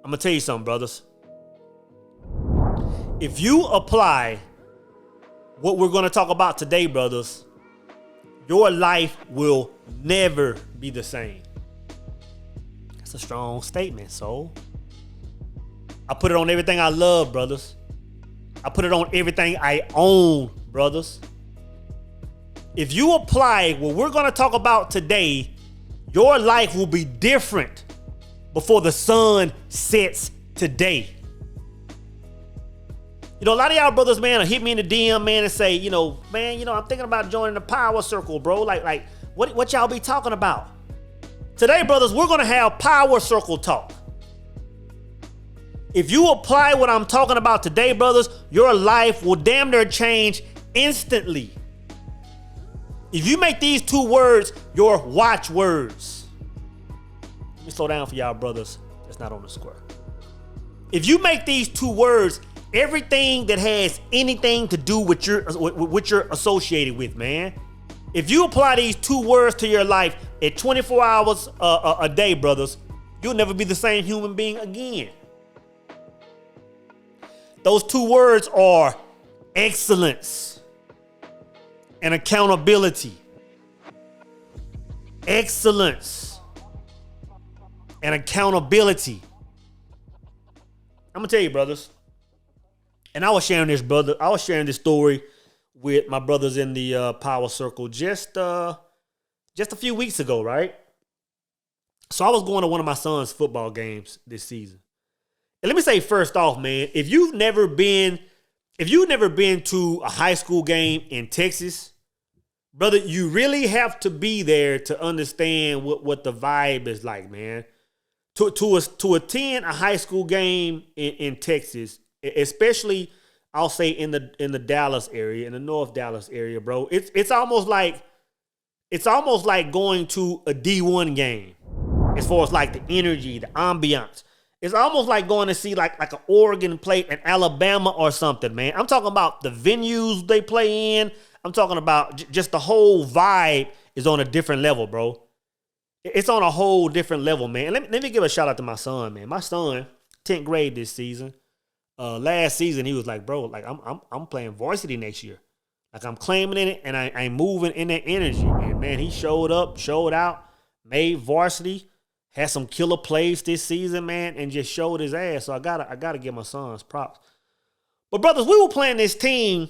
I'm going to tell you something, brothers. If you apply what we're going to talk about today, brothers, your life will never be the same. That's a strong statement, soul. I put it on everything I love, brothers. I put it on everything I own, brothers. If you apply what we're going to talk about today, your life will be different before the sun sets today. You know, a lot of y'all brothers, man, hit me in the DM, man, and say, man, I'm thinking about joining the power circle, bro. Like what y'all be talking about? Today, brothers, we're going to have power circle talk. If you apply what I'm talking about today, brothers, your life will damn near change instantly. If you make these two words your watch words. Let me slow down for y'all brothers that's not on the square. If you make these two words everything that has anything to do with what you're associated with, man. If you apply these two words to your life at 24 hours a day, brothers, you'll never be the same human being again. Those two words are excellence and accountability. Excellence and accountability. I'm gonna tell you, brothers. And I was sharing this story with my brothers in the power circle just a few weeks ago, right? So I was going to one of my son's football games this season. And let me say first off, man, if you've never been to a high school game in Texas, brother, you really have to be there to understand what the vibe is like, man. To attend a high school game in Texas, especially I'll say in the Dallas area, in the North Dallas area, bro. It's almost like going to a D1 game as far as like the energy, the ambiance. It's almost like going to see like an Oregon play in Alabama or something, man. I'm talking about the venues they play in. I'm talking about just the whole vibe is on a different level, bro. It's on a whole different level, man. Let me give a shout out to my son, man. My son, 10th grade this season. Last season he was like, bro, like I'm playing varsity next year. Like I'm claiming in it and I'm moving in that energy. And man, he showed up, showed out, made varsity. Had some killer plays this season, man, and just showed his ass. So I gotta give my sons props. But brothers, we were playing this team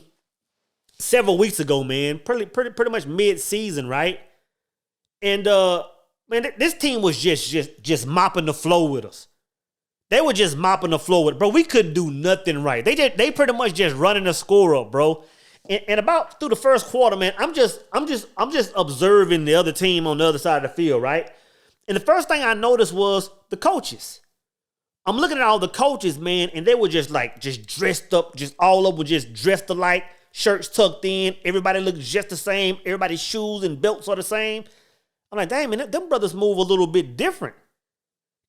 several weeks ago, man. Pretty much mid-season, right? And man, this team was just mopping the floor with us. They were just mopping the floor with us, bro. We couldn't do nothing right. They pretty much just running the score up, bro. And about through the first quarter, man, I'm just observing the other team on the other side of the field, right? And the first thing I noticed was the coaches. I'm looking at all the coaches, man, and they were just dressed up, just all of them were just dressed alike, shirts tucked in. Everybody looked just the same. Everybody's shoes and belts are the same. I'm like, dang, man, them brothers move a little bit different.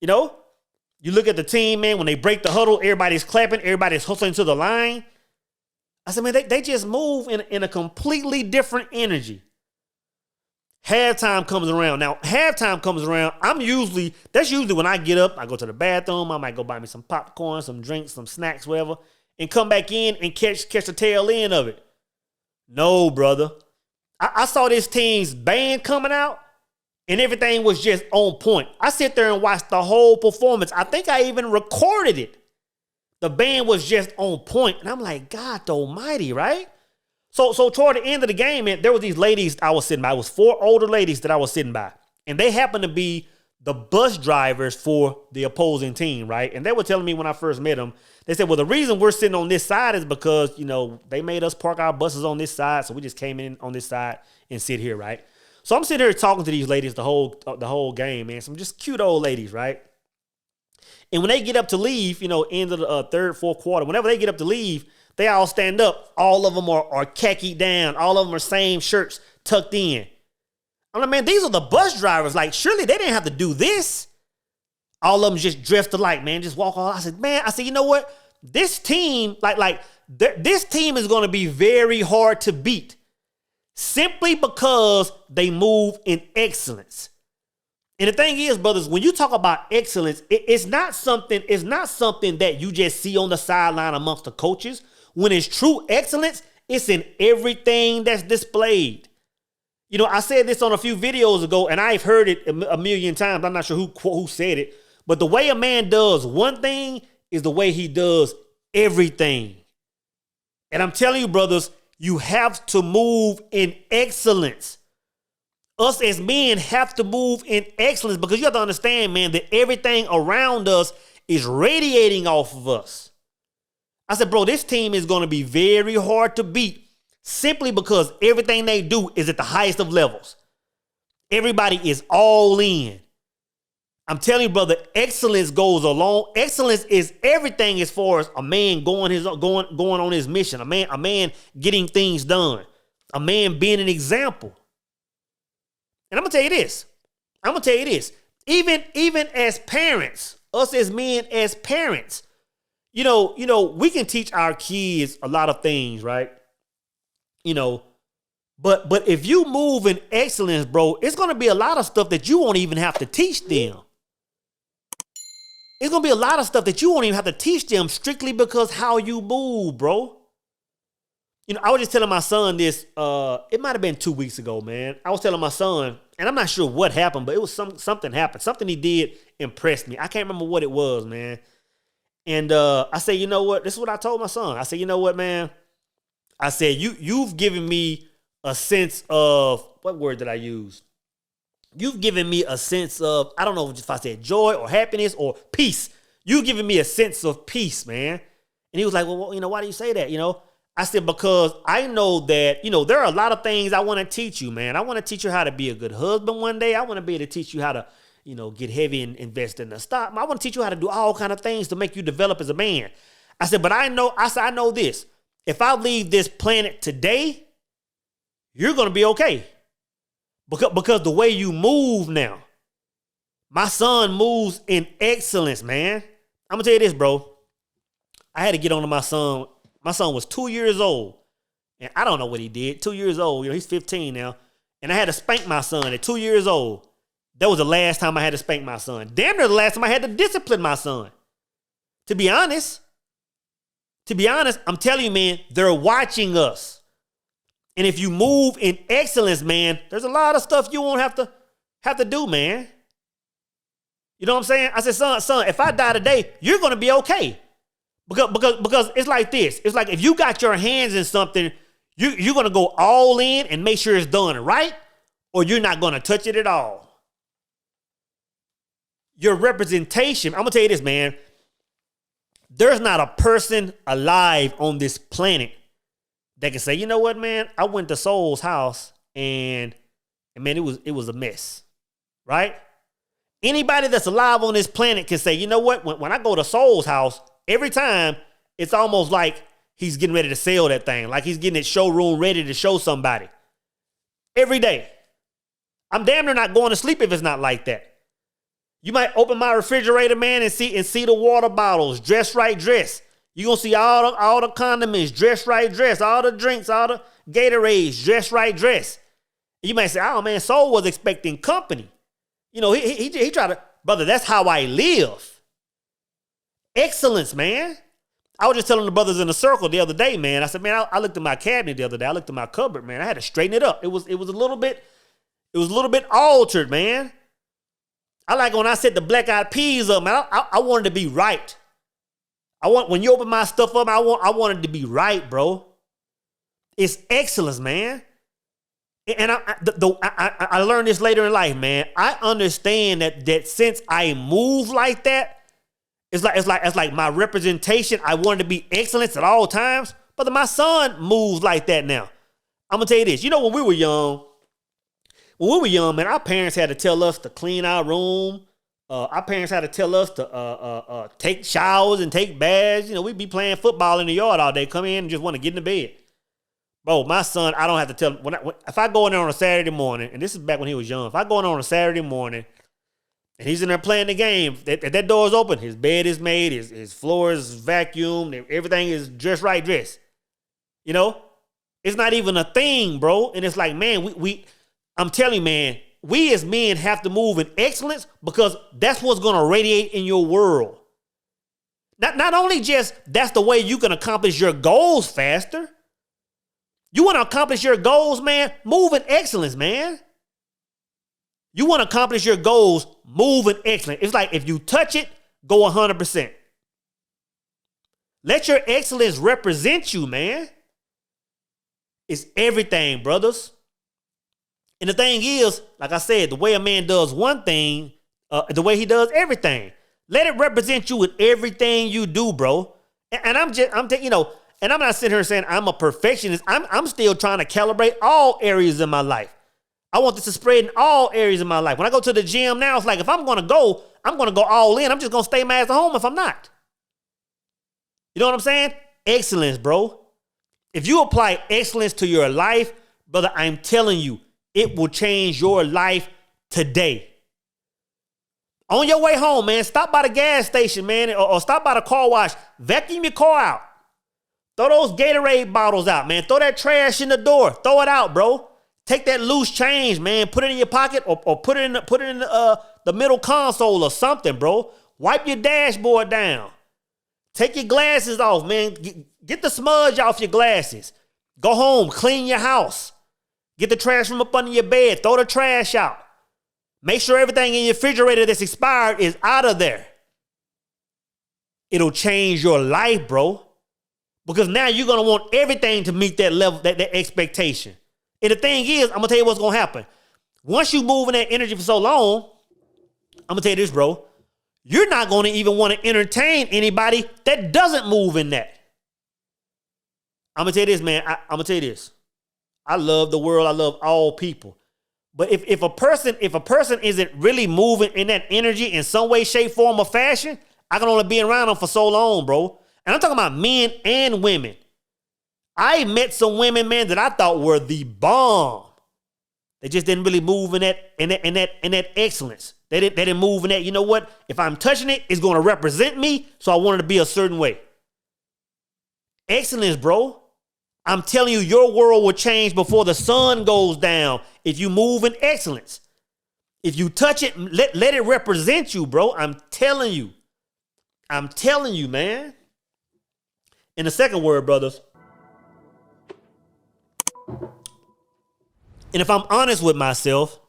You know, you look at the team, man, when they break the huddle, everybody's clapping, everybody's hustling to the line. I said, man, they just move in a completely different energy. Halftime comes around. Now, halftime comes around. That's usually when I get up, I go to the bathroom, I might go buy me some popcorn, some drinks, some snacks, whatever, and come back in and catch the tail end of it. No, brother. I saw this team's band coming out, and everything was just on point. I sit there and watch the whole performance. I think I even recorded it. The band was just on point, and I'm like, God almighty, right? So toward the end of the game, man, there were these ladies I was sitting by. It was 4 older ladies that I was sitting by. And they happened to be the bus drivers for the opposing team, right? And they were telling me when I first met them, they said, well, the reason we're sitting on this side is because, they made us park our buses on this side. So we just came in on this side and sit here, right? So I'm sitting here talking to these ladies the whole game, man. Some just cute old ladies, right? And when they get up to leave, end of the third, fourth quarter, whenever they get up to leave, they all stand up. All of them are khaki down. All of them are same shirts tucked in. I'm like, man, these are the bus drivers. Like, surely they didn't have to do this. All of them just dressed alike, man. Just walk all. I said, you know what? This team, this team is going to be very hard to beat simply because they move in excellence. And the thing is, brothers, when you talk about excellence, it's not something that you just see on the sideline amongst the coaches. When it's true excellence, it's in everything that's displayed. You know, I said this on a few videos ago, and I've heard it a million times. I'm not sure who said it, but the way a man does one thing is the way he does everything. And I'm telling you, brothers, you have to move in excellence. Us as men have to move in excellence, because you have to understand, man, that everything around us is radiating off of us. I said, bro, this team is going to be very hard to beat simply because everything they do is at the highest of levels. Everybody is all in. I'm telling you, brother, excellence goes along. Excellence is everything as far as a man going on his mission, a man getting things done, a man being an example. And I'm gonna tell you this. Even as parents, us as men, as parents, you know, we can teach our kids a lot of things, right? You know, but if you move in excellence, bro, it's gonna be a lot of stuff that you won't even have to teach them. It's gonna be a lot of stuff that you won't even have to teach them strictly because how you move, bro. You know, I was just telling my son this, it might have been 2 weeks ago, man. I was telling my son, and I'm not sure what happened, but it was something happened. Something he did impressed me. I can't remember what it was, man. And I said, you know what? This is what I told my son. I said, you know what, man? I said, you've given me a sense of, what word did I use? You've given me a sense of, I don't know if I said joy or happiness or peace. You've given me a sense of peace, man. And he was like, well, you know, why do you say that? You know, I said, because I know that, you know, there are a lot of things I want to teach you, man. I want to teach you how to be a good husband one day. I want to be able to teach you how to, you know, get heavy and invest in the stock. I want to teach you how to do all kind of things to make you develop as a man. I said, but I know this. If I leave this planet today, you're going to be okay. Because the way you move now, my son moves in excellence, man. I'm going to tell you this, bro. I had to get on to my son. My son was 2 years old, and I don't know what he did. 2 years old, you know, he's 15 now, and I had to spank my son at 2 years old. That was the last time I had to spank my son. Damn near the last time I had to discipline my son. To be honest, I'm telling you, man, they're watching us. And if you move in excellence, man, there's a lot of stuff you won't have to do, man. You know what I'm saying? I said, son, if I die today, you're going to be okay. Because it's like this. It's like if you got your hands in something, you're going to go all in and make sure it's done right, or you're not going to touch it at all. Your representation, I'm going to tell you this, man. There's not a person alive on this planet that can say, you know what, man, I went to Soul's house and man, it was a mess, right? Anybody that's alive on this planet can say, you know what, when I go to Soul's house, every time it's almost like he's getting ready to sell that thing, like he's getting his showroom ready to show somebody. Every day. I'm damn near not going to sleep if it's not like that. You might open my refrigerator, man, and see the water bottles, dress right dress. You're going to see all the condiments, dress right dress, all the drinks, all the Gatorades, dress right dress. You might say, oh, man, Soul was expecting company. You know, he tried to, brother, that's how I live. Excellence, man. I was just telling the brothers in the circle the other day, man. I said, man, I looked at my cabinet the other day. I looked at my cupboard, man. I had to straighten it up. It was a little bit altered, man. I like when I set the black eyed peas up, man. I wanted to be right. When you open my stuff up, I want it to be right, bro. It's excellence, man. And I learned this later in life, man. I understand that since I move like that, it's like my representation. I wanted to be excellence at all times. But my son moves like that now. I'm gonna tell you this. You know, when we were young, man, our parents had to tell us to clean our room. Our parents had to tell us to take showers and take baths. You know, we'd be playing football in the yard all day, come in and just want to get in the bed. Bro, my son, I don't have to tell him. If I go in there on a Saturday morning, and this is back when he was young, if I go in there on a Saturday morning and he's in there playing the game, that door is open, his bed is made, his floor is vacuumed, everything is just right dressed. You know? It's not even a thing, bro. And it's like, man, I'm telling you, man, we as men have to move in excellence because that's what's going to radiate in your world. Not only just that's the way you can accomplish your goals faster. You want to accomplish your goals, man? Move in excellence, man. You want to accomplish your goals, move in excellence. It's like if you touch it, go 100%. Let your excellence represent you, man. It's everything, brothers. And the thing is, like I said, the way a man does one thing, the way he does everything. Let it represent you in everything you do, bro. And I'm not sitting here saying I'm a perfectionist. I'm still trying to calibrate all areas of my life. I want this to spread in all areas of my life. When I go to the gym now, it's like if I'm going to go all in. I'm just going to stay my ass at home if I'm not. You know what I'm saying? Excellence, bro. If you apply excellence to your life, brother, I'm telling you, it will change your life today. On your way home, man, stop by the gas station, man, or stop by the car wash. Vacuum your car out. Throw those Gatorade bottles out, man. Throw that trash in the door. Throw it out, bro. Take that loose change, man. Put it in your pocket or put it in the middle console or something, bro. Wipe your dashboard down. Take your glasses off, man. Get the smudge off your glasses. Go home. Clean your house. Get the trash from up under your bed. Throw the trash out. Make sure everything in your refrigerator that's expired is out of there. It'll change your life, bro. Because now you're going to want everything to meet that level, that expectation. And the thing is, I'm going to tell you what's going to happen. Once you move in that energy for so long, I'm going to tell you this, bro. You're not going to even want to entertain anybody that doesn't move in that. I'm going to tell you this, man. I'm going to tell you this. I love the world. I love all people. But if a person isn't really moving in that energy in some way, shape, form, or fashion, I can only be around them for so long, bro. And I'm talking about men and women. I met some women, man, that I thought were the bomb. They just didn't really move in that excellence. They didn't move in that, you know what? If I'm touching it, it's going to represent me, so I want it to be a certain way. Excellence, bro. I'm telling you, your world will change before the sun goes down if you move in excellence. If you touch it, let it represent you, bro. I'm telling you. I'm telling you, man. And the second word, brothers. And if I'm honest with myself,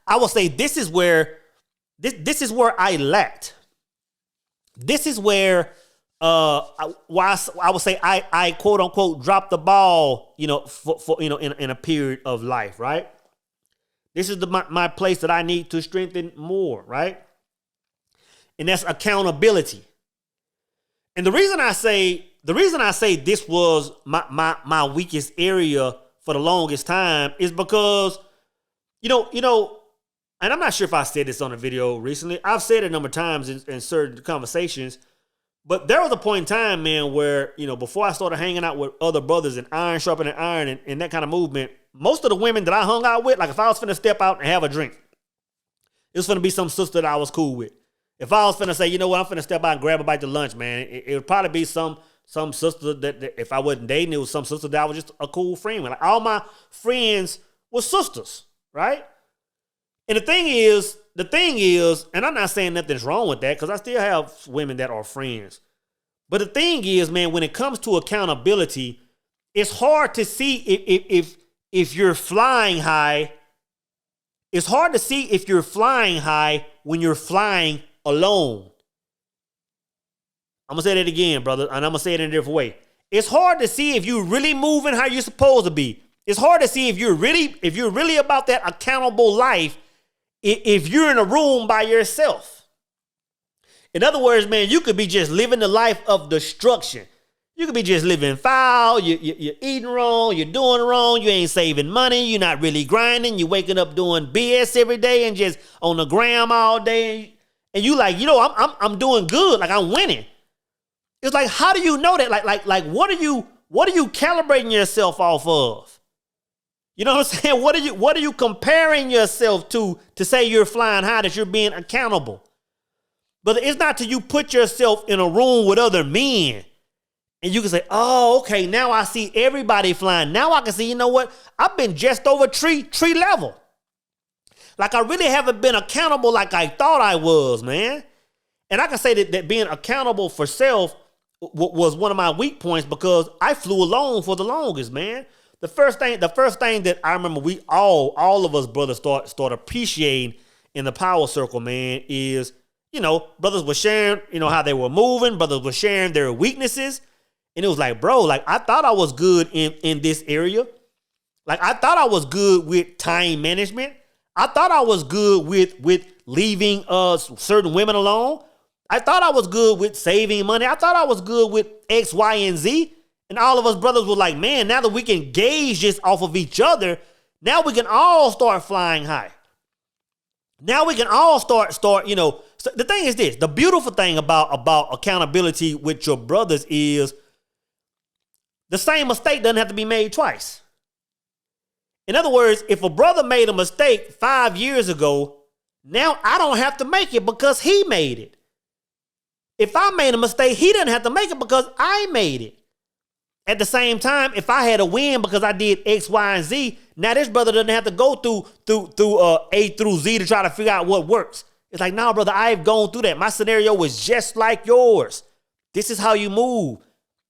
I will say this is where I lacked. This is where I would say I quote unquote dropped the ball, for in a period of life, right? This is my place that I need to strengthen more, right? And that's accountability. And the reason I say this was my weakest area for the longest time is because, and I'm not sure if I said this on a video recently. I've said it a number of times in certain conversations, but there was a point in time, man, where, before I started hanging out with other brothers and iron sharpening iron and that kind of movement, most of the women that I hung out with, like if I was finna step out and have a drink, it was finna be some sister that I was cool with. If I was finna say, you know what, I'm finna step out and grab a bite to lunch, man, it would probably be some sister that if I wasn't dating, it was some sister that I was just a cool friend with. Like all my friends were sisters, right? And the thing is, and I'm not saying nothing's wrong with that because I still have women that are friends. But the thing is, man, when it comes to accountability, it's hard to see if you're flying high. It's hard to see if you're flying high when you're flying alone. I'm going to say that again, brother, and I'm going to say it in a different way. It's hard to see if you're really moving how you're supposed to be. It's hard to see if you're really about that accountable life if you're in a room by yourself. In other words, man, you could be just living the life of destruction. You could be just living foul, you're eating wrong, you're doing wrong, you ain't saving money, you're not really grinding, you're waking up doing BS every day and just on the gram all day. And you like, I'm doing good, like I'm winning. It's like, how do you know that? Like, what are you calibrating yourself off of? You know what I'm saying? What are you comparing yourself to say you're flying high, that you're being accountable? But it's not till you put yourself in a room with other men and you can say, oh, okay, now I see everybody flying. Now I can see, you know what? I've been just over tree level. Like I really haven't been accountable like I thought I was, man. And I can say that being accountable for self was one of my weak points because I flew alone for the longest, man. The first thing that I remember we all of us brothers start appreciating in the power circle, man, is, brothers were sharing, how they were moving, brothers were sharing their weaknesses. And it was like, bro, like I thought I was good in this area. Like I thought I was good with time management. I thought I was good with leaving certain women alone. I thought I was good with saving money. I thought I was good with X, Y, and Z. And all of us brothers were like, man, now that we can gauge this off of each other, now we can all start flying high. Now we can all start, So the thing is this, the beautiful thing about accountability with your brothers is the same mistake doesn't have to be made twice. In other words, if a brother made a mistake 5 years ago, now I don't have to make it because he made it. If I made a mistake, he doesn't have to make it because I made it. At the same time, if I had a win because I did X, Y, and Z, now this brother doesn't have to go through A through Z to try to figure out what works. It's like, nah, brother, I've gone through that. My scenario was just like yours. This is how you move.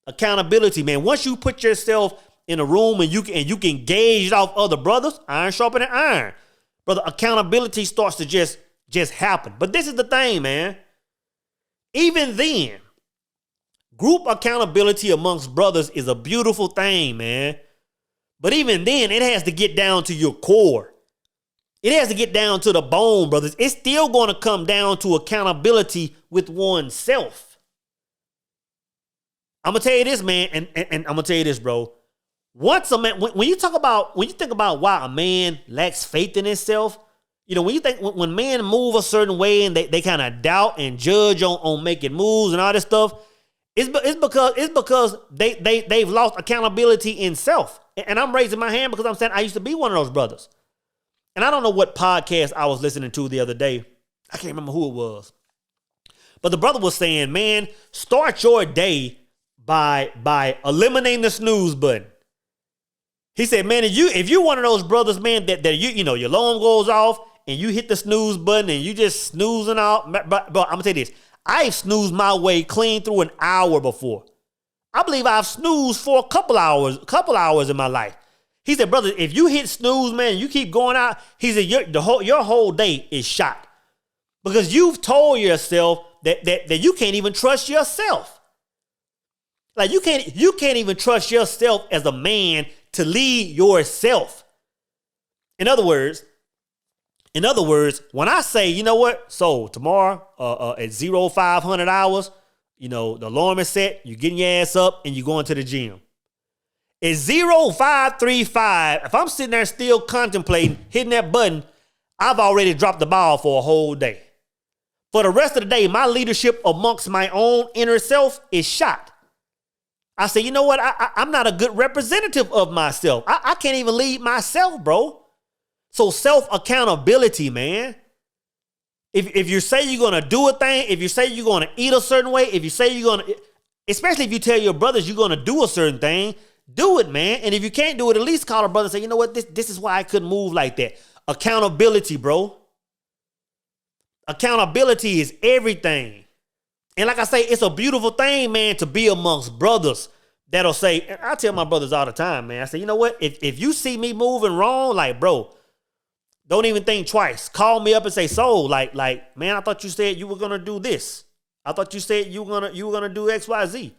Accountability, man. Once you put yourself in a room and you can gauge it off other brothers, iron sharpening iron, brother, accountability starts to just happen. But this is the thing, man. Even then, group accountability amongst brothers is a beautiful thing, man. But even then, it has to get down to your core. It has to get down to the bone, brothers. It's still going to come down to accountability with oneself. I'm going to tell you this, man, and I'm going to tell you this, bro. Once a man, when you think about why a man lacks faith in himself, when men move a certain way and they kind of doubt and judge on making moves and all this stuff, it's because they've lost accountability in self. And I'm raising my hand because I'm saying I used to be one of those brothers. And I don't know what podcast I was listening to the other day. I can't remember who it was. But the brother was saying, man, start your day by eliminating the snooze button. He said, man, if you're one of those brothers, man, that your alarm goes off and you hit the snooze button and you just snoozing out. But I'm going to tell you this. I've snoozed my way clean through an hour before. I believe I've snoozed for a couple hours in my life. He said, brother, if you hit snooze, man, you keep going out, he said, your whole day is shot. Because you've told yourself that you can't even trust yourself. Like you can't even trust yourself as a man to lead yourself. In other words, when I say, you know what? So tomorrow at 0500 hours, the alarm is set, you're getting your ass up and you're going to the gym. At 0535, if I'm sitting there still contemplating hitting that button, I've already dropped the ball for a whole day. For the rest of the day, my leadership amongst my own inner self is shot. I say, you know what? I'm not a good representative of myself. I can't even lead myself, bro. So self-accountability, man. If you say you're going to do a thing, if you say you're going to eat a certain way, if you say you're going to, especially if you tell your brothers you're going to do a certain thing, do it, man. And if you can't do it, at least call a brother and say, you know what, this is why I couldn't move like that. Accountability, bro. Accountability is everything. And like I say, it's a beautiful thing, man, to be amongst brothers that'll say, and I tell my brothers all the time, man, I say, you know what, if you see me moving wrong, like, bro, don't even think twice. Call me up and say, so, like, man, I thought you said you were gonna do this. I thought you said you were gonna do X, Y, Z.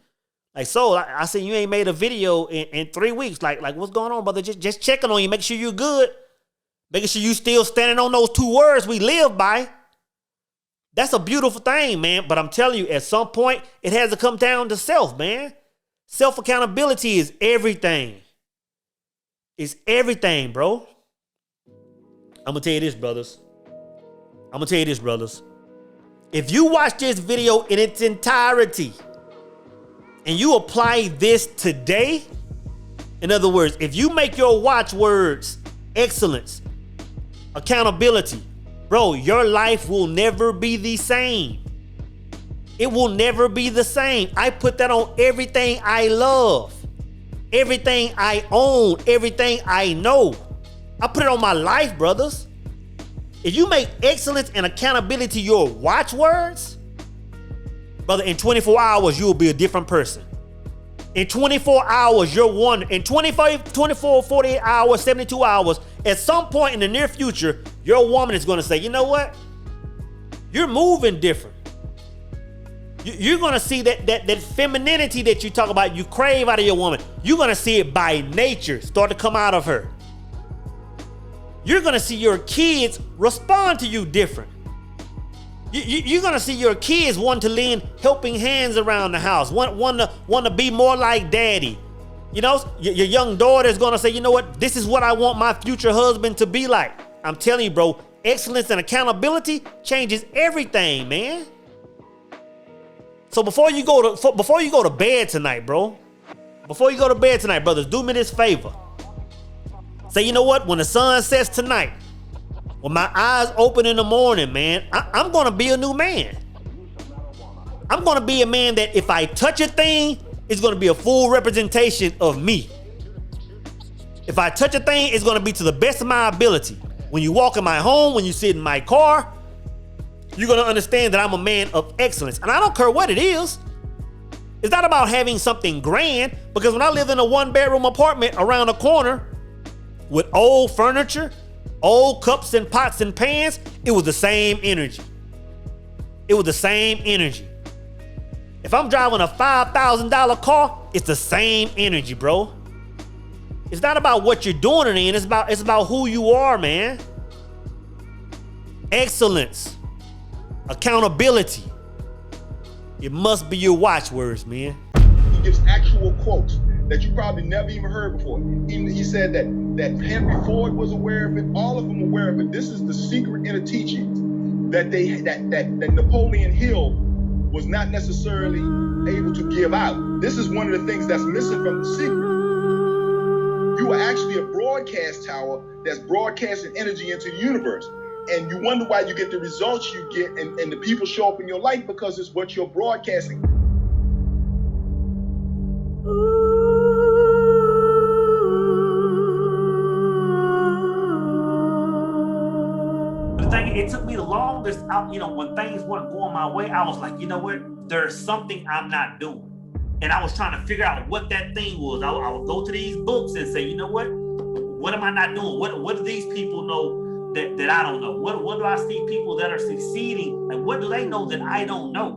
Like, so, I seen you ain't made a video in 3 weeks. Like, what's going on, brother? Just checking on you, make sure you're good. Making sure you still standing on those 2 words we live by. That's a beautiful thing, man. But I'm telling you, at some point, it has to come down to self, man. Self-accountability is everything. It's everything, bro. I'm going to tell you this, brothers. If you watch this video in its entirety and you apply this today, in other words, if you make your watchwords excellence, accountability, bro, your life will never be the same. It will never be the same. I put that on everything I love, everything I own, everything I know. I put it on my life, brothers. if you make excellence and accountability your watchwords, brother, in 24 hours, you'll be a different person. In 24 hours, you're one. In 24, 48 hours, 72 hours, at some point in the near future, your woman is going to say, you know what? You're moving different. You're going to see that femininity that you talk about, you crave out of your woman. You're going to see it by nature start to come out of her. You're going to see your kids respond to you different. You're going to see your kids want to lend helping hands around the house, want to be more like daddy. You know, your young daughter is going to say, you know what, this is what I want my future husband to be like. I'm telling you, bro, excellence and accountability changes everything, man. So before you go to bed tonight, bro, brothers, do me this favor. Say, you know what, when the sun sets tonight, when my eyes open in the morning, man, I'm going to be a new man. I'm going to be a man that if I touch a thing, it's going to be a full representation of me. If I touch a thing, it's going to be to the best of my ability. When you walk in my home, when you sit in my car, you're going to understand that I'm a man of excellence. And I don't care what it is. It's not about having something grand, because when I lived in a 1-bedroom apartment around the corner with old furniture, old cups and pots and pans, it was the same energy. It was the same energy. If I'm driving a $5,000 car, it's the same energy, bro. It's not about what you're doing it in, it's about who you are, man. Excellence, accountability. It must be your watchwords, man. He gives actual quotes that you probably never even heard before. He said that Henry Ford was aware of it, all of them were aware of it. This is the secret inner teachings that Napoleon Hill was not necessarily able to give out. This is one of the things that's missing from the secret. You are actually a broadcast tower that's broadcasting energy into the universe. And you wonder why you get the results you get and the people show up in your life, because it's what you're broadcasting. The thing, it took me the longest, when things weren't going my way, I was like, you know what? There's something I'm not doing. And I was trying to figure out what that thing was. I would go to these books and say, you know what am I not doing? What do these people know that I don't know? What do I see people that are succeeding? Like, what do they know that I don't know?